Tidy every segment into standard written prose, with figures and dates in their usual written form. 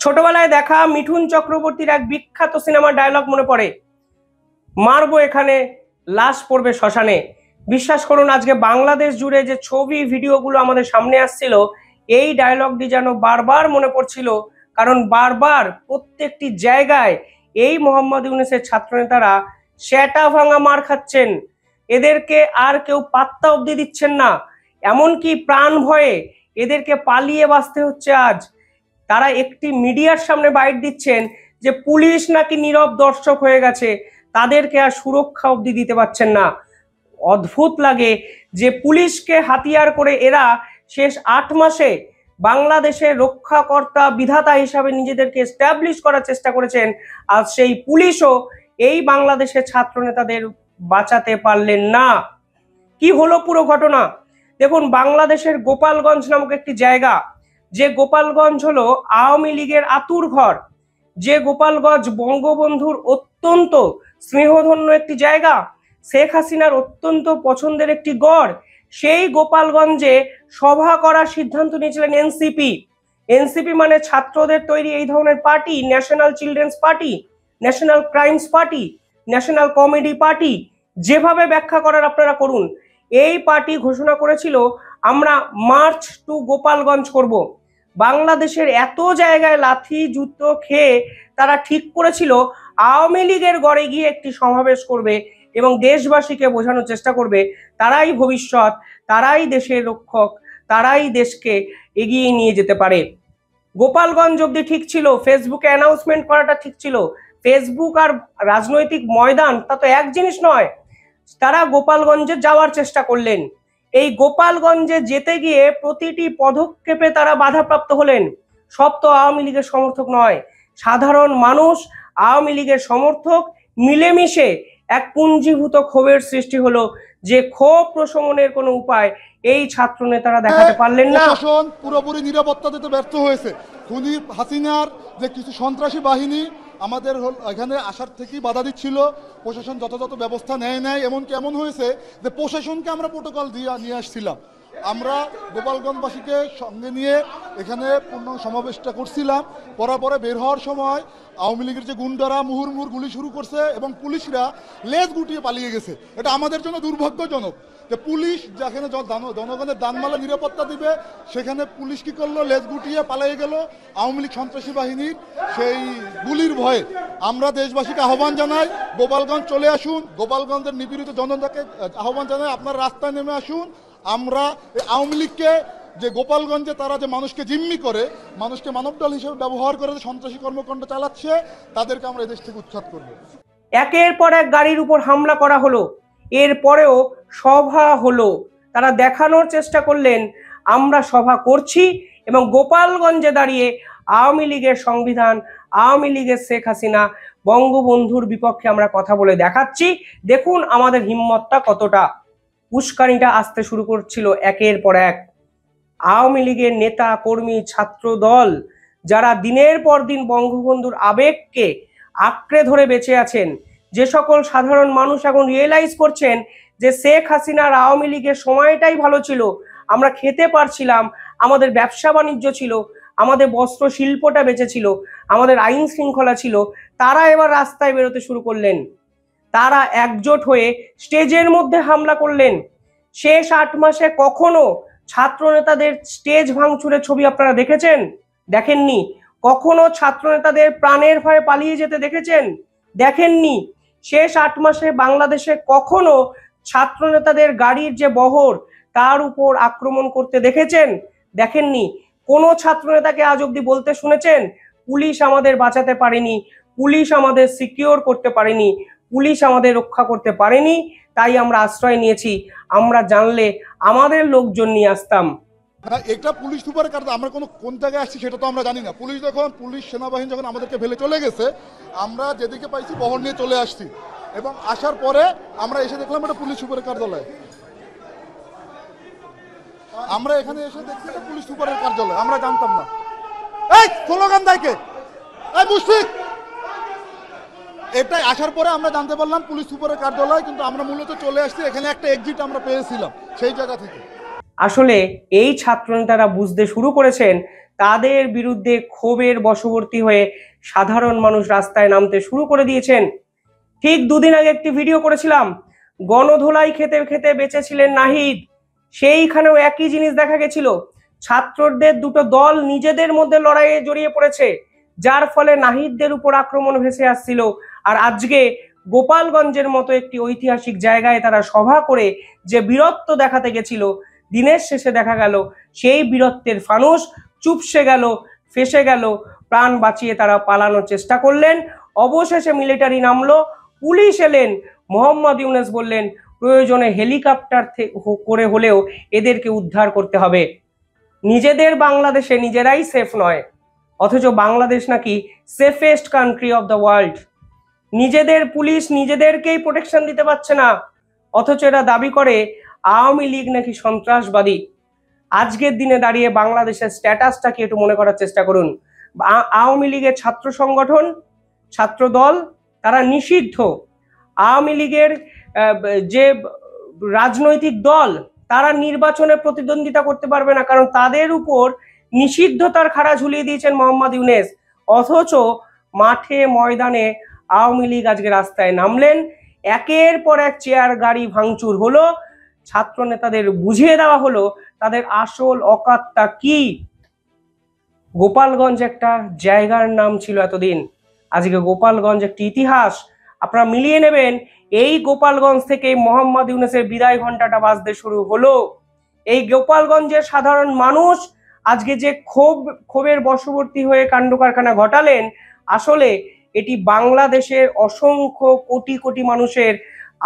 ছোটবেলায় দেখা মিঠুন চক্রবর্তীর এক বিখ্যাত সিনেমার ডায়লগ মনে পড়ে, মারবো এখানে, লাশ পড়বে শ্মশানে। বিশ্বাস করুন, আজকে বাংলাদেশ জুড়ে যে ছবি ভিডিওগুলো আমাদের সামনে আসছিল, এই ডায়লগটি যেন বারবার মনে পড়ছিল। কারণ বারবার প্রত্যেকটি জায়গায় এই মোহাম্মদ ইউনূসের ছাত্রনেতারা সেটা ভাঙা মার খাচ্ছেন। এদেরকে আর কেউ পাত্তা অবধি দিচ্ছেন না, এমনকি প্রাণ ভয়ে এদেরকে পালিয়ে বাঁচতে হচ্ছে। আজ তারা একটি মিডিয়ার সামনে বাইট দিচ্ছেন যে পুলিশ নাকি নীরব দর্শক হয়ে গেছে, তাদেরকে আর সুরক্ষা অবধি দিতে পারছেন না। অদ্ভুত লাগে যে পুলিশকে হাতিয়ার করে এরা শেষ 8 মাসে বাংলাদেশের রক্ষাকর্তা বিধাতা হিসাবে নিজেদেরকে এস্টাবলিশ করার চেষ্টা করেছেন, আর সেই পুলিশও এই বাংলাদেশের ছাত্র নেতাদের বাঁচাতে পারলেন না। কি হলো পুরো ঘটনা দেখুন। বাংলাদেশের গোপালগঞ্জ নামক একটি জায়গা, যে গোপালগঞ্জ হলো আওয়ামী লীগের আতুর ঘর, যে গোপালগঞ্জ বঙ্গবন্ধুর অত্যন্ত স্নেহধন্য একটি জায়গা, শেখ হাসিনার অত্যন্ত পছন্দের একটি গড়, সেই গোপালগঞ্জে সভা করার সিদ্ধান্ত নিয়েছিলেন এনসিপি। এনসিপি মানে ছাত্রদের তৈরি এই ধরনের party, national children's party, national crimes party, national comedy party, যেভাবে ব্যাখ্যা করার আপনারা করুন। এই পার্টি ঘোষণা করেছিল আমরা মার্চ টু গোপালগঞ্জ করব। বাংলাদেশের এত জায়গায় লাথি যুদ্ধ খেয়ে তারা ঠিক করেছিল আওয়ামী লীগের গড়ে গিয়ে একটি সমাবেশ করবে এবং দেশবাসীকে বোঝানোর চেষ্টা করবে তারাই ভবিষ্যৎ, তারাই দেশের রক্ষক, তারাই দেশকে এগিয়ে নিয়ে যেতে পারে। গোপালগঞ্জ অবধি ঠিক ছিল, ফেসবুকে অ্যানাউন্সমেন্ট করাটা ঠিক ছিল। ফেসবুক আর রাজনৈতিক ময়দান তা তো এক জিনিস নয়। তারা গোপালগঞ্জে যাওয়ার চেষ্টা করলেন। এই গোপালগঞ্জে যেতে গিয়ে প্রতিটি পদক্ষেপে তারা বাধাপ্রাপ্ত হলেন। সব তো আওয়ামী লীগের সমর্থক নয়, সাধারণ মানুষ, আওয়ামী লীগের সমর্থক মিলেমিশে এক পুঞ্জীভূত ক্ষোভের সৃষ্টি হলো, যে ক্ষোভ প্রশমনের কোনো উপায় এই ছাত্র নেতারা দেখাতে পারলেন না। প্রশাসন পুরোপুরি নিরাপত্তা দিতে ব্যর্থ হয়েছে। খুনি হাসিনার যে কিছু সন্ত্রাসী বাহিনী আমাদের এখানে আসার থেকেই বাধা দিচ্ছিল, প্রশাসন যথাযথ ব্যবস্থা নেয় নাই। এমনকি এমন হয়েছে যে প্রশাসনকে আমরা প্রোটোকল দিয়ে নিয়ে আসছিলাম। আমরা গোপালগঞ্জবাসীকে সঙ্গে নিয়ে এখানে পূর্ণ সমাবেশটা করছিলাম। পরে বের হওয়ার সময় আওয়ামী লীগের যে গুন্ডারা মুহুর্মুহুর গুলি শুরু করছে এবং পুলিশরা লেজ গুটিয়ে পালিয়ে গেছে। এটা আমাদের জন্য দুর্ভাগ্যজনক যে পুলিশ যেখানে জনগণের দানমালা নিরাপত্তা দিবে সেখানে পুলিশ কি করলো, লেজ গুটিয়ে পালিয়ে গেল আওয়ামী লীগ সন্ত্রাসী বাহিনীর সেই গুলির ভয়ে। আমরা দেশবাসীকে আহ্বান জানাই, গোপালগঞ্জ চলে আসুন। গোপালগঞ্জের নিপীড়িত জনতাকে আহ্বান জানাই, আপনারা রাস্তায় নেমে আসুন। আমরা আওয়ামী লীগকে যে গোপালগঞ্জে তারা যে মানুষকে জিম্মি করে, মানুষকে মানবদল হিসেবে ব্যবহার করে যে সন্ত্রাসী কর্মকাণ্ড চালাচ্ছে, তাদেরকে আমরা এদেশ থেকে উৎখাত করব। একের পর এক গাড়ির উপর হামলা করা হলো, এরপরেও সভা হলো। তারা দেখানোর চেষ্টা করলেন আমরা সভা করছি এবং গোপালগঞ্জে দাঁড়িয়ে আওয়ামী লীগের সংবিধান, আওয়ামী লীগের শেখ হাসিনা, বঙ্গবন্ধুর বিপক্ষে আমরা কথা বলে দেখাচ্ছি, দেখুন আমাদের হিম্মতটা কতটা। উস্কানিটা আসতে শুরু করছিল একের পর এক। আওয়ামী লীগের নেতা কর্মী ছাত্র দল যারা দিনের পর দিন বঙ্গবন্ধুর আবেগকে আঁকড়ে ধরে বেঁচে আছেন, যে সকল সাধারণ মানুষ এখন রিয়েলাইজ করছেন যে শেখ হাসিনার আওয়ামী লীগের সময়টাই ভালো ছিল, আমরা খেতে পারছিলাম, আমাদের ব্যবসা বাণিজ্য ছিল, আমাদের বস্ত্র শিল্পটা বেঁচে ছিল, আমাদের আইন শৃঙ্খলা ছিল, তারা এবার রাস্তায় বেরোতে শুরু করলেন। তারা একজোট হয়ে স্টেজের মধ্যে হামলা করলেন। শেষ 8 মাসে কখনো ছাত্র নেতাদের স্টেজ ভাঙচুরের ছবি আপনারা দেখেছেন? দেখেননি। কখনো ছাত্র নেতাদের প্রাণের ভয়ে পালিয়ে যেতে দেখেছেন? দেখেননি। শেষ 8 মাসে বাংলাদেশে কখনো ছাত্র নেতাদের গাড়ির যে বহর তার উপর আক্রমণ করতে দেখেছেন? দেখেননি। কোনো ছাত্র নেতাকে আজ অব্দি বলতে শুনেছেন পুলিশ আমাদের বাঁচাতে পারেনি, পুলিশ আমাদের সিকিউর করতে পারেনি, পুলিশ আমাদের রক্ষা করতে পারেনি, তাই আমরা আশ্রয় নিয়েছি, আমরা জানলে আমাদের লোকজন নিয়ে আসতাম? এটা পুলিশ সুপারের কারণে আমরা কোন জায়গায় আসছি সেটা তো আমরা জানি না। পুলিশ সেনাবাহিনী যখন আমাদেরকে ফেলে চলে গেছে, আমরা যেদিকে পাইছি বহর নিয়ে চলে আসছি এবং আসার পরে আমরা এসে দেখলাম এটা পুলিশ সুপারের কার্যালয়। আমরা এখানে এসে দেখছি এটা পুলিশ সুপারের কার্যালয়, আমরা জানতাম না। এই স্লোগান দেয় কে? এই মুশফিক! এটাই আসার পরে আমরা জানতে পারলাম পুলিশ সুপারের কার্যালয়, কিন্তু আমরা মূলত চলে আসছি এখানে একটা এক্সিট আমরা পেয়েছিলাম সেই জায়গা থেকে। আসলে এই ছাত্রনেতারা বুঝতে শুরু করেছেন, তাদের বিরুদ্ধে ক্ষোভের বশবর্তী হয়ে সাধারণ মানুষ রাস্তায় নামতে শুরু করে দিয়েছেন। ঠিক দুদিন আগে একটি ভিডিও করেছিলাম, গণধোলাই খেতে খেতে বেঁচেছিলেন নাহিদ, সেইখানেও একই জিনিস দেখা গেছিল। ছাত্রদের দুটো দল নিজেদের মধ্যে লড়াইয়ে জড়িয়ে পড়েছে, যার ফলে নাহিদদের উপর আক্রমণ ভেসে আসছিল। আর আজকে গোপালগঞ্জের মতো একটি ঐতিহাসিক জায়গায় তারা সভা করে যে বীরত্ব দেখাতে গেছিল, দিনের শেষে দেখা গেল সেই বীরত্বের ফানুস চুপসে গেল, ফেসে গেল। প্রাণ বাঁচিয়ে তারা পালানোর চেষ্টা করলেন। অবশেষে মিলিটারি নামলো, পুলিশ এলেন। মোহাম্মদ ইউনূস বললেন প্রয়োজনে হেলিকপ্টার করে হলেও এদেরকে উদ্ধার করতে হবে। নিজেদের বাংলাদেশে নিজেরাই সেফ নয়, অথচ বাংলাদেশ নাকি safest country of the world. নিজেদের পুলিশ নিজেদেরকেই প্রোটেকশন দিতে পারছে না, অথচ এরা দাবি করে আওয়ামী লীগ নাকি সন্ত্রাসবাদী। আজকের দিনে দাঁড়িয়ে বাংলাদেশের স্ট্যাটাসটাকে একটু মনে করার চেষ্টা করুন। আওয়ামী লীগের ছাত্র সংগঠন, ছাত্র দল, তারা নিষিদ্ধ। আওয়ামী লীগের যে রাজনৈতিক দল, তারা নির্বাচনে প্রতিদ্বন্দ্বিতা করতে পারবে না, কারণ তাদের উপর নিষিদ্ধতার খাড়া ঝুলিয়ে দিয়েছেন মোহাম্মদ ইউনূস। অথচ মাঠে ময়দানে আওয়ামী লীগ আজকে রাস্তায় নামলেন, একের পর এক চেয়ার গাড়ি ভাঙচুর হলো, ছাত্র নেতাদের বুঝিয়ে দেওয়া হলো তাদের আসল অকাতটা কি। গোপালগঞ্জ একটা জায়গার নাম ছিল এতদিন, আজকে গোপালগঞ্জ একটি ইতিহাস। আপনারা মিলিয়ে নেবেন, এই গোপালগঞ্জ থেকে মোহাম্মদ ইউনূসের বিদায় ঘন্টাটা বাজতে শুরু হলো। এই গোপালগঞ্জের সাধারণ মানুষ আজকে যে ক্ষোভের বশবর্তী হয়ে কাণ্ড কারখানা ঘটালেন, আসলে এটি বাংলাদেশের অসংখ্য কোটি কোটি মানুষের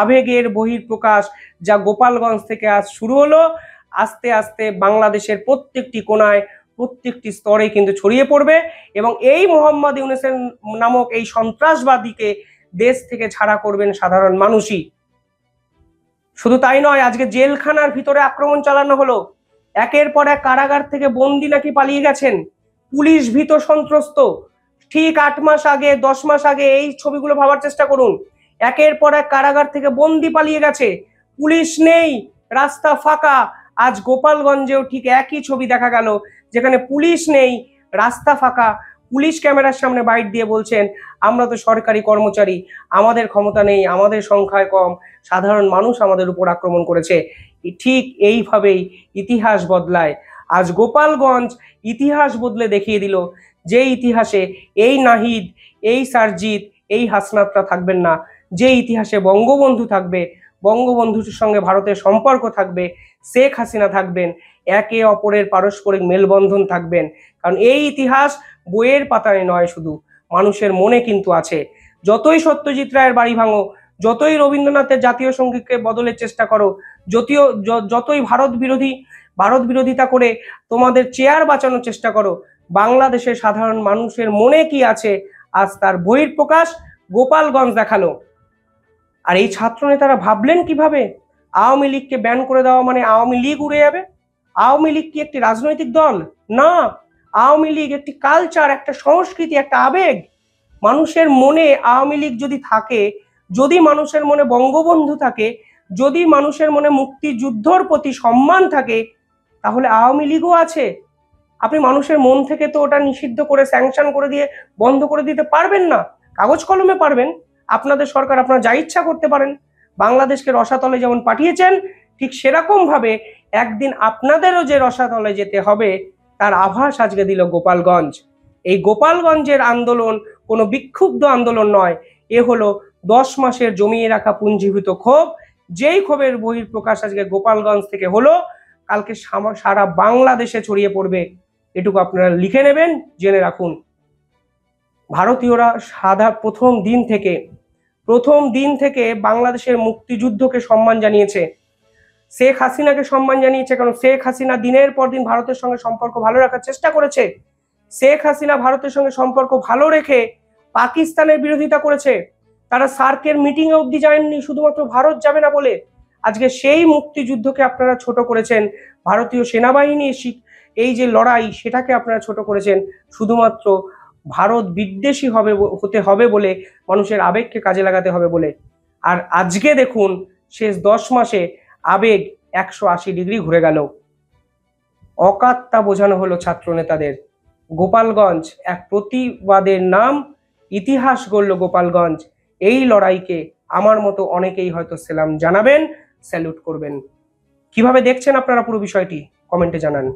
আবেগের বহিঃপ্রকাশ, যা গোপালগঞ্জ থেকে আজ শুরু হলো। আস্তে আস্তে বাংলাদেশের প্রত্যেকটি কোণায়, প্রত্যেকটি স্তরে কিন্তু ছড়িয়ে পড়বে, এবং এই মোহাম্মদ ইউনূসের নামক এই সন্ত্রাসবাদীকে দেশ থেকে ছাড়া করবেন সাধারণ মানুষই। শুধু তাই নয়, আজকে জেলখানার ভিতরে আক্রমণ চালানো হলো, একের পর এক কারাগার থেকে বন্দি নাকি পালিয়ে গেছেন, পুলিশ ভীত সন্ত্রস্ত। ঠিক 8 মাস আগে, 10 মাস আগে এই ছবিগুলো ভাবার চেষ্টা করুন। একের পর এক কারাগার থেকে বন্দি পালিয়ে গেছে, পুলিশ নেই, রাস্তা ফাঁকা। আজ গোপালগঞ্জেও ঠিক একই ছবি দেখা গেল, যেখানে পুলিশ নেই, রাস্তা ফাঁকা। পুলিশ ক্যামেরার সামনে বাইট দিয়ে বলছেন আমরা তো সরকারি কর্মচারী, আমাদের ক্ষমতা নেই, আমাদের সংখ্যায় কম, সাধারণ মানুষ আমাদের উপর আক্রমণ করেছে। ঠিক এইভাবেই ইতিহাস বদলায়। আজ গোপালগঞ্জ ইতিহাস বদলে দেখিয়ে দিল, যে ইতিহাসে এই নাহিদ, এই সারজিৎ, এই হাসনাতরা থাকবেন না, যে ইতিহাসে বঙ্গবন্ধু থাকবে, বঙ্গবন্ধুর সঙ্গে ভারতের সম্পর্ক থাকবে, শেখ হাসিনা থাকবেন, একে অপরের পারস্পরিক মেলবন্ধন থাকবেন। কারণ এই ইতিহাস বইয়ের পাতায় নয়, শুধু মানুষের মনে কিন্তু আছে। যতই সত্যজিৎ রায়ের বাড়ি ভাঙো, যতই রবীন্দ্রনাথের জাতীয় সঙ্গীতকে বদলের চেষ্টা করো, যতই ভারত বিরোধিতা করে তোমাদের চেয়ার বাঁচানোর চেষ্টা করো, বাংলাদেশের সাধারণ মানুষের মনে কি আছে আজ তার বহিঃপ্রকাশ গোপালগঞ্জ দেখালো। আর এই ছাত্র নেতারা ভাবলেন কিভাবে আওয়ামী লীগকে ব্যান করে দেওয়া মানে আওয়ামী লীগ উড়ে যাবে? আওয়ামী লীগ কি একটি রাজনৈতিক দল? না, আওয়ামী লীগ একটি কালচার, একটা সংস্কৃতি, একটা আবেগ। মানুষের মনে আওয়ামী লীগ যদি থাকে, যদি মানুষের মনে বঙ্গবন্ধু থাকে, যদি মানুষের মনে মুক্তিযুদ্ধর প্রতি সম্মান থাকে, তাহলে আওয়ামী লীগও আছে। আপনি মানুষের মন থেকে তো ওটা নিষিদ্ধ করে স্যাংশন করে দিয়ে বন্ধ করে দিতে পারবেন না। কাগজ কলমে পারবেন, আপনাদের সরকার আপনারা যা ইচ্ছা করতে পারেন। বাংলাদেশকে রসাতলে যেমন পাঠিয়েছেন, ঠিক সেরকম ভাবে একদিন আপনাদেরও যে রসাতলে যেতে হবে, তার আভাস আজকে দিল গোপালগঞ্জ। এই গোপালগঞ্জের আন্দোলন কোনো বিক্ষুব্ধ আন্দোলন নয়, এ হলো 10 মাসের জমিয়ে রাখা পুঞ্জীভূত ক্ষোভ। যেই ক্ষোভের বহিঃপ্রকাশ আজকে গোপালগঞ্জ থেকে হলো, কালকে সারা বাংলাদেশে ছড়িয়ে পড়বে। এটুকু আপনারা লিখে নেবেন, জেনে রাখুন। ভারতীয়রা প্রথম দিন থেকে বাংলাদেশের মুক্তিযুদ্ধকে সম্মান জানিয়েছে, শেখ হাসিনাকে সম্মান জানিয়েছে। কারণ শেখ হাসিনা দিনের পর দিন ভারতের সঙ্গে সম্পর্ক ভালো রাখার চেষ্টা করেছে। শেখ হাসিনা ভারতের সঙ্গে সম্পর্ক ভালো রেখে পাকিস্তানের বিরোধিতা করেছে। তারা সার্কের মিটিং এ অবধি যায়নি শুধুমাত্র ভারত যাবে না বলে। আজকে সেই মুক্তিযুদ্ধকে আপনারা ছোট করেছেন, ভারতীয় সেনাবাহিনীর এই যে লড়াই, সেটাকে আপনারা ছোট করেছেন শুধুমাত্র ভারত বিদ্বেষী হতে হবে বলে, মানুষের আবেগকে কাজে লাগাতে হবে বলে। আর আজকে দেখুন, শেষ 10 মাসে আবেগ 180 ডিগ্রি ঘুরে গেল। অকাত্তা বোঝানো হলো ছাত্র নেতাদের। গোপালগঞ্জ এক প্রতিবাদের নাম, ইতিহাস গড়ল গোপালগঞ্জ। এই লড়াইকে আমার মতো অনেকেই হয়তো সেলাম জানাবেন, স্যালুট করবেন। কিভাবে দেখছেন আপনারা পুরো বিষয়টি কমেন্টে জানান।